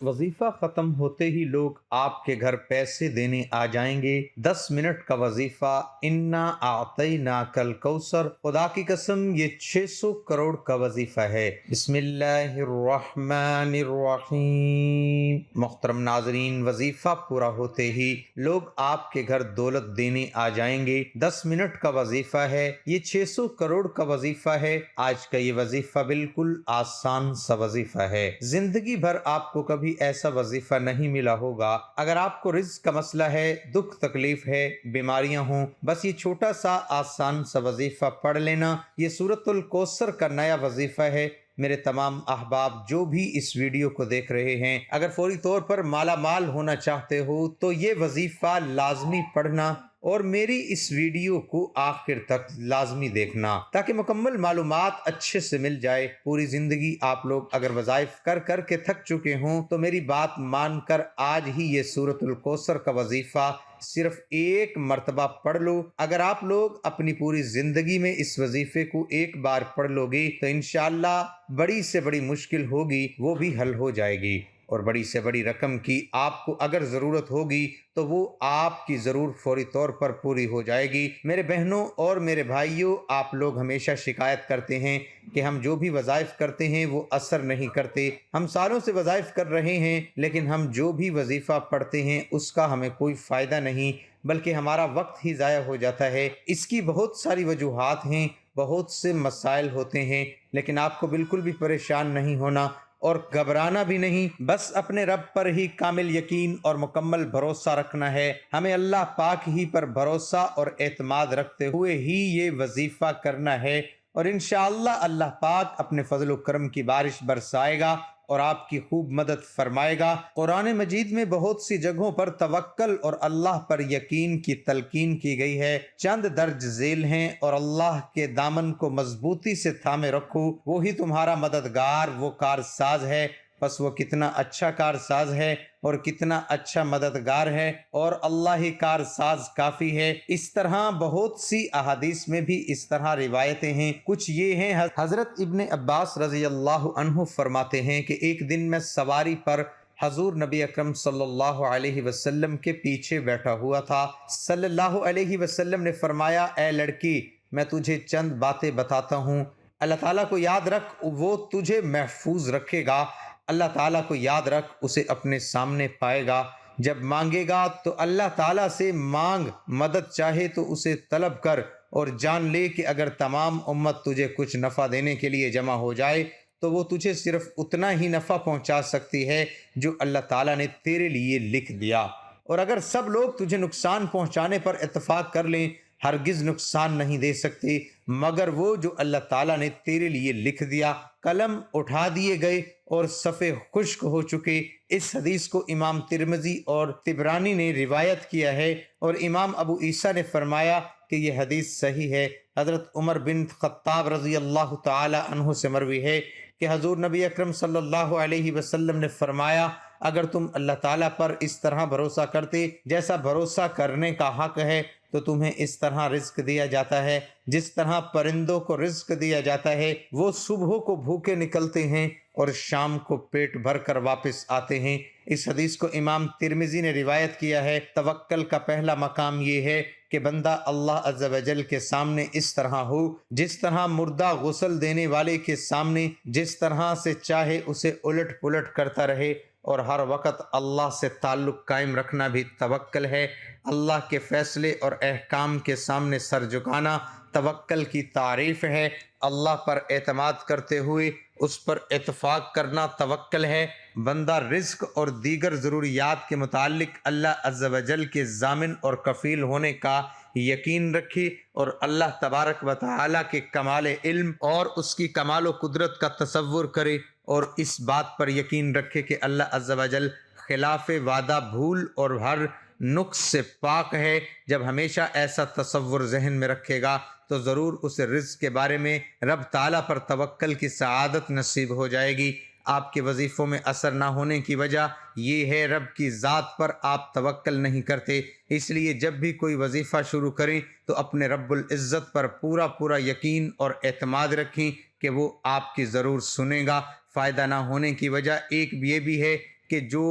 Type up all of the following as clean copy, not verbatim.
वजीफा खत्म होते ही लोग आपके घर पैसे देने आ जाएंगे। 10 मिनट का वजीफा, इन्ना आतैना कल कौसर। खुदा की कसम ये 600 करोड़ का वजीफा है। बिस्मिल्लाहिर्रहमानिर्रहीम। मोहतरम नाजरीन, वजीफा पूरा होते ही लोग आपके घर दौलत देने आ जाएंगे। 10 मिनट का वजीफा है, ये 600 करोड़ का वजीफा है। आज का ये वजीफा बिल्कुल आसान सा वजीफा है। जिंदगी भर आपको कभी ऐसा वजीफा नहीं मिला होगा। अगर आपको रिज्क का मसला है, दुख तकलीफ है, बीमारियां हों, बस ये छोटा सा आसान सा वजीफा पढ़ लेना। ये सूरतुल कौसर का नया वजीफा है। मेरे तमाम अहबाब जो भी इस वीडियो को देख रहे हैं, अगर फौरी तौर पर माला माल होना चाहते हो तो ये वजीफा लाजमी पढ़ना और मेरी इस वीडियो को आखिर तक लाजमी देखना, ताकि मुकम्मल मालूमात अच्छे से मिल जाए। पूरी जिंदगी आप लोग अगर वज़ाइफ कर कर के थक चुके हों तो मेरी बात मानकर आज ही ये सूरतुल कौसर का वजीफा सिर्फ एक मर्तबा पढ़ लो। अगर आप लोग अपनी पूरी जिंदगी में इस वजीफे को एक बार पढ़ लोगे तो इंशाअल्लाह बड़ी से बड़ी मुश्किल होगी वो भी हल हो जाएगी, और बड़ी से बड़ी रकम की आपको अगर ज़रूरत होगी तो वो आपकी ज़रूर फौरी तौर पर पूरी हो जाएगी। मेरे बहनों और मेरे भाइयों, आप लोग हमेशा शिकायत करते हैं कि हम जो भी वज़ाइफ करते हैं वो असर नहीं करते। हम सालों से वज़ाइफ कर रहे हैं लेकिन हम जो भी वजीफ़ा पढ़ते हैं उसका हमें कोई फ़ायदा नहीं, बल्कि हमारा वक्त ही ज़ाया हो जाता है। इसकी बहुत सारी वजूहात हैं, बहुत से मसाइल होते हैं, लेकिन आपको बिल्कुल भी परेशान नहीं होना और घबराना भी नहीं। बस अपने रब पर ही कामिल यकीन और मुकम्मल भरोसा रखना है। हमें अल्लाह पाक ही पर भरोसा और एतमाद रखते हुए ही ये वजीफा करना है, और इंशाअल्लाह अल्लाह पाक अपने फजल व करम की बारिश बरसाएगा और आपकी खूब मदद फरमाएगा। कुरान मजीद में बहुत सी जगहों पर तवक्कल और अल्लाह पर यकीन की तलकीन की गई है। चंद दर्ज झेल हैं, और अल्लाह के दामन को मजबूती से थामे रखो, वो ही तुम्हारा मददगार, वो कारसाज है। बस वो कितना अच्छा कारसाज है और कितना अच्छा मददगार है, और अल्लाह ही कारसाज काफी है। इस तरह बहुत सी अहादीस में भी इस तरह रिवायतें हैं। कुछ ये हैं, हजरत इब्ने अब्बास रजी अल्लाह अन्हु फरमाते हैं कि एक दिन मैं सवारी पर हजूर नबी अकरम सल्लल्लाहु अलैहि वसल्लम के पीछे बैठा हुआ था। सल्लल्लाहु अलैहि वसल्लम ने फरमाया, ए लड़की, मैं तुझे चंद बातें बताता हूँ। अल्लाह ताला को याद रख, वो तुझे महफूज रखेगा। अल्लाह ताला को याद रख, उसे अपने सामने पाएगा। जब मांगेगा तो अल्लाह ताला से मांग, मदद चाहे तो उसे तलब कर, और जान ले कि अगर तमाम उम्मत तुझे कुछ नफ़ा देने के लिए जमा हो जाए तो वो तुझे सिर्फ उतना ही नफ़ा पहुंचा सकती है जो अल्लाह ताला ने तेरे लिए लिख दिया। और अगर सब लोग तुझे नुकसान पहुंचाने पर इत्तेफाक कर लें, हरगिज नुकसान नहीं दे सकते मगर वो जो अल्लाह ताला ने तेरे लिए लिख दिया। कलम उठा दिए गए और सफ़े खुश्क हो चुके। इस हदीस को इमाम तिरमिज़ी और तिबरानी ने रिवायत किया है, और इमाम अबू ईसा ने फरमाया कि यह हदीस सही है। हज़रत उमर बिन ख़त्ताब रज़ी अल्लाह ताला अन्हु से मरवी है कि हजूर नबी अकरम सल्लल्लाहु अलैहि वसल्लम ने फरमाया, अगर तुम अल्लाह ताला पर इस तरह भरोसा करते जैसा भरोसा करने का हक है तो तुम्हें इस तरह रिज्क दिया जाता है जिस तरह परिंदों को रिज्क दिया जाता है। वो सुबह को भूखे निकलते हैं और शाम को पेट भर कर वापस आते हैं। इस हदीस को इमाम तिरमिजी ने रिवायत किया है। तवक्कल का पहला मकाम ये है कि बंदा अल्लाह अज़्ज़ व जल के सामने इस तरह हो जिस तरह मुर्दा गुस्ल देने वाले के सामने जिस तरह से चाहे उसे उलट पुलट करता रहे, और हर वक्त अल्लाह से ताल्लुक़ कायम रखना भी तवक्कल है। अल्लाह के फ़ैसले और अहकाम के सामने सर झुकाना तवक्कल की तारीफ़ है। अल्लाह पर एतमाद करते हुए उस पर इत्तफाक करना तवक्कल है। बंदा रिज़्क और दीगर ज़रूरियात के मुताल्लिक़ अल्लाह अज़्ज़ व जल के ज़ामिन और कफ़ील होने का यकीन रखे, और अल्लाह तबारक व तआला के कमाल इल्म और उसकी कमाल कुदरत का तसव्वुर करे, और इस बात पर यकीन रखे कि अल्लाह अज़्ज़ व जल खिलाफ वादा, भूल और हर नुक्स से पाक है। जब हमेशा ऐसा तसव्वुर जहन में रखेगा तो ज़रूर उसे रिज़्क के बारे में रब ताला पर तवक्कल की सआदत नसीब हो जाएगी। आपके वजीफ़ों में असर ना होने की वजह ये है रब की ज़ात पर आप तवक्कल नहीं करते। इसलिए जब भी कोई वजीफ़ा शुरू करें तो अपने रब्बुल इज़्ज़त पर पूरा पूरा यकीन और एतमाद रखें कि वो आपकी ज़रूर सुनेगा। फ़ायदा ना होने की वजह एक ये भी है کہ جو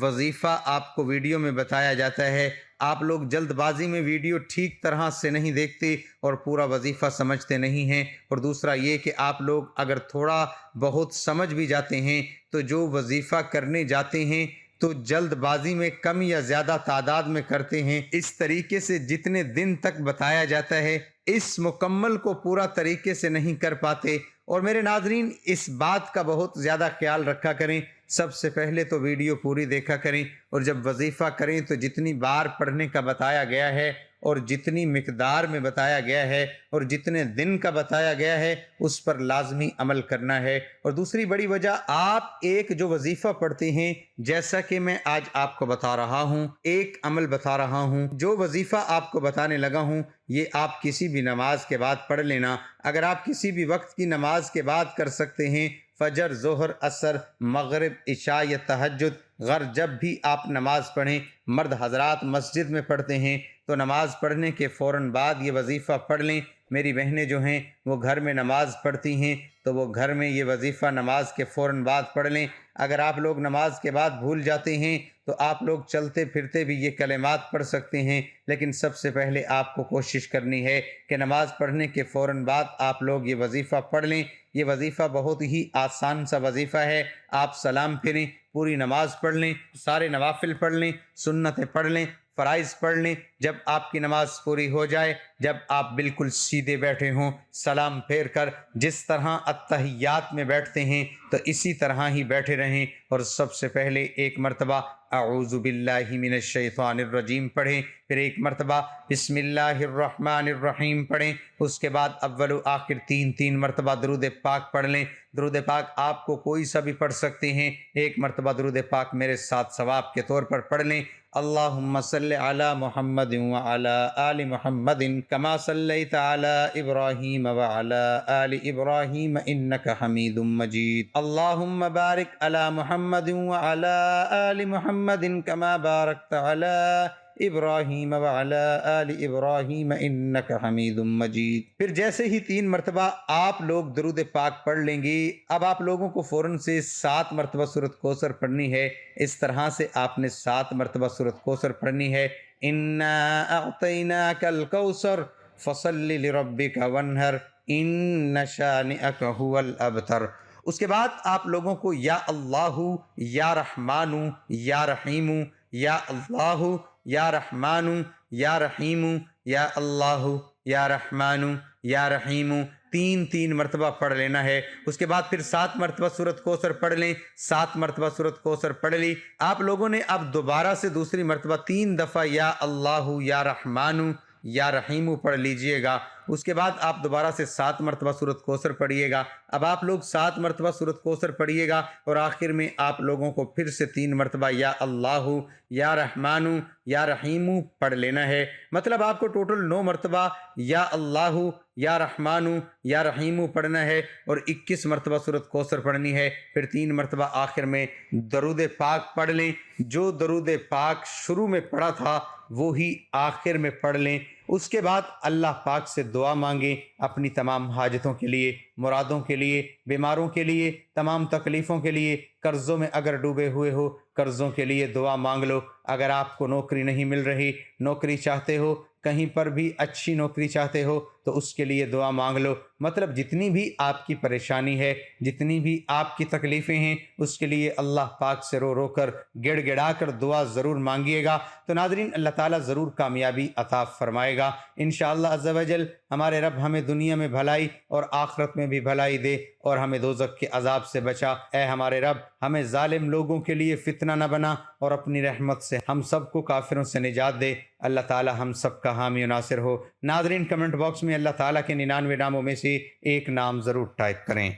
وظیفہ آپ کو ویڈیو میں بتایا جاتا ہے آپ لوگ جلد بازی میں ویڈیو ٹھیک طرح سے نہیں دیکھتے اور پورا وظیفہ سمجھتے نہیں ہیں، اور دوسرا یہ کہ آپ لوگ اگر تھوڑا بہت سمجھ بھی جاتے ہیں تو جو وظیفہ کرنے جاتے ہیں تو جلد بازی میں کم یا زیادہ تعداد میں کرتے ہیں، اس طریقے سے جتنے دن تک بتایا جاتا ہے اس مکمل کو پورا طریقے سے نہیں کر پاتے۔ اور میرے ناظرین اس بات کا بہت زیادہ خیال رکھا کریں، سب سے پہلے تو ویڈیو پوری دیکھا کریں، اور جب وظیفہ کریں تو جتنی بار پڑھنے کا بتایا گیا ہے اور جتنی مقدار میں بتایا گیا ہے اور جتنے دن کا بتایا گیا ہے اس پر لازمی عمل کرنا ہے۔ اور دوسری بڑی وجہ، آپ ایک جو وظیفہ پڑھتے ہیں، جیسا کہ میں آج آپ کو بتا رہا ہوں، ایک عمل بتا رہا ہوں، جو وظیفہ آپ کو بتانے لگا ہوں یہ آپ کسی بھی نماز کے بعد پڑھ لینا۔ اگر آپ کسی بھی وقت کی نماز کے بعد کر سکتے ہیں، فجر، ظہر، عصر، مغرب، عشاء یا تہجد، غر، جب بھی آپ نماز پڑھیں، مرد حضرات مسجد میں پڑھتے ہیں تو نماز پڑھنے کے فوراً بعد یہ وظیفہ پڑھ لیں۔ میری بہنیں جو ہیں وہ گھر میں نماز پڑھتی ہیں تو وہ گھر میں یہ وظیفہ نماز کے فوراً بعد پڑھ لیں۔ اگر آپ لوگ نماز کے بعد بھول جاتے ہیں تو آپ لوگ چلتے پھرتے بھی یہ کلمات پڑھ سکتے ہیں، لیکن سب سے پہلے آپ کو کوشش کرنی ہے کہ نماز پڑھنے کے فوراً بعد آپ لوگ یہ وظیفہ پڑھ لیں۔ یہ وظیفہ بہت ہی آسان سا وظیفہ ہے۔ آپ سلام پھریں، پوری نماز پڑھ لیں، سارے نوافل پڑھ لیں، سنتیں پڑھ لیں، فرائض پڑھ لیں۔ جب آپ کی نماز پوری ہو جائے، جب آپ بالکل سیدھے بیٹھے ہوں، سلام پھیر کر جس طرح اتحیات میں بیٹھتے ہیں تو اسی طرح ہی بیٹھے رہیں، اور سب سے پہلے ایک مرتبہ اعوذ باللہ من الشیطان الرجیم پڑھیں، پھر ایک مرتبہ بسم اللہ الرحمن الرحیم پڑھیں، اس کے بعد اول و آخر تین مرتبہ درود پاک پڑھ لیں۔ درود پاک آپ کو کوئی سا بھی پڑھ سکتے ہیں، ایک مرتبہ درود پاک میرے ساتھ ثواب کے طور پر پڑھ لیں۔ اللہم صلی علی محمد وعلی آل محمد کما صلیت علی ابراہیم وعلی آل ابراہیم انک حمید مجید۔ اللہم بارک علی محمد وعلی آل محمد کما بارکت علی ابراہیم وعلی آل ابراہیم انک حمید مجید۔ پھر جیسے ہی 3 مرتبہ آپ لوگ درود پاک پڑھ لیں گے، اب آپ لوگوں کو فوراً سے 7 مرتبہ سورۃ کوثر پڑھنی ہے۔ اس طرح سے آپ نے 7 مرتبہ سورۃ کوثر پڑھنی ہے۔ انا اعطیناک الکوثر فصل لربک وانحر ان شانئک هو الابتر۔ اس کے بعد آپ لوگوں کو یا اللہ، یا رحمان، یا رحیم، یا اللہ، یا رحمان، یا رحیم، یا اللہ، یا رحمان، یا رحیم، 3 مرتبہ پڑھ لینا ہے۔ اس کے بعد پھر 7 مرتبہ سورۃ کوثر پڑھ لیں۔ 7 مرتبہ سورۃ کوثر پڑھ لی، آپ لوگوں نے اب دوبارہ سے دوسری مرتبہ 3 دفعہ یا اللہ، یا رحمان، یا رحیم پڑھ لیجئے گا۔ اس کے بعد آپ دوبارہ سے 7 مرتبہ سورۃ کوثر پڑھیے گا۔ اب آپ لوگ 7 مرتبہ سورۃ کوثر پڑھیے گا، اور آخر میں آپ لوگوں کو پھر سے 3 مرتبہ یا اللہ، یا رحمان، یا رحیم پڑھ لینا ہے۔ مطلب آپ کو ٹوٹل 9 مرتبہ یا اللہ، یا رحمان، یا رحیم پڑھنا ہے، اور 21 مرتبہ سورۃ کوثر پڑھنی ہے۔ پھر 3 مرتبہ آخر میں درود پاک پڑھ لیں۔ جو درود پاک شروع میں پڑھا تھا وہی آخر میں پڑھ لیں۔ اس کے بعد اللہ پاک سے دعا مانگیں، اپنی تمام حاجتوں کے لیے، مرادوں کے لیے، بیماروں کے لیے، تمام تکلیفوں کے لیے، قرضوں میں اگر ڈوبے ہوئے ہو قرضوں کے لیے دعا مانگ لو۔ اگر آپ کو نوکری نہیں مل رہی، نوکری چاہتے ہو، کہیں پر بھی اچھی نوکری چاہتے ہو تو اس کے لیے دعا مانگ لو۔ مطلب جتنی بھی آپ کی پریشانی ہے، جتنی بھی آپ کی تکلیفیں ہیں، اس کے لیے اللہ پاک سے رو رو کر، گڑ گڑا کر دعا ضرور مانگیے گا، تو ناظرین اللہ تعالیٰ ضرور کامیابی عطا فرمائے گا انشاءاللہ عز و جل۔ ہمارے رب ہمیں دنیا میں بھلائی اور آخرت میں بھی بھلائی دے، اور ہمیں دوزخ کے عذاب سے بچا۔ اے ہمارے رب، ہمیں ظالم لوگوں کے لیے فتنہ نہ بنا، اور اپنی رحمت سے ہم سب کو کافروں سے نجات دے۔ اللہ تعالی ہم سب کا حامی و ناصر ہو۔ ناظرین کمنٹ باکس میں اللہ تعالیٰ کے 99 ناموں میں سے ایک نام ضرور ٹائپ کریں۔